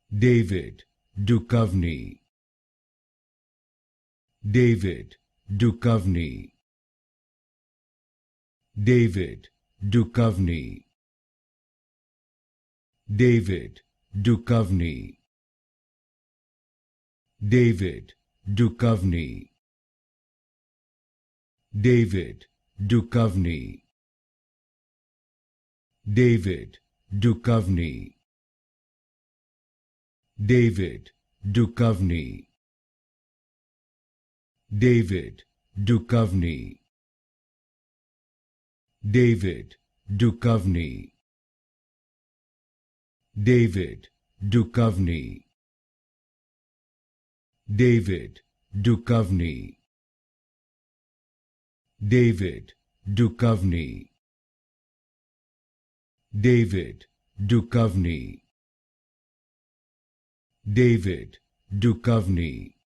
David Duchovny. David Duchovny. David Duchovny. David Duchovny. David Duchovny. David Duchovny. David Duchovny. David Duchovny. David Duchovny. David Duchovny. David Duchovny. David Duchovny. David Duchovny. David Duchovny. David Duchovny.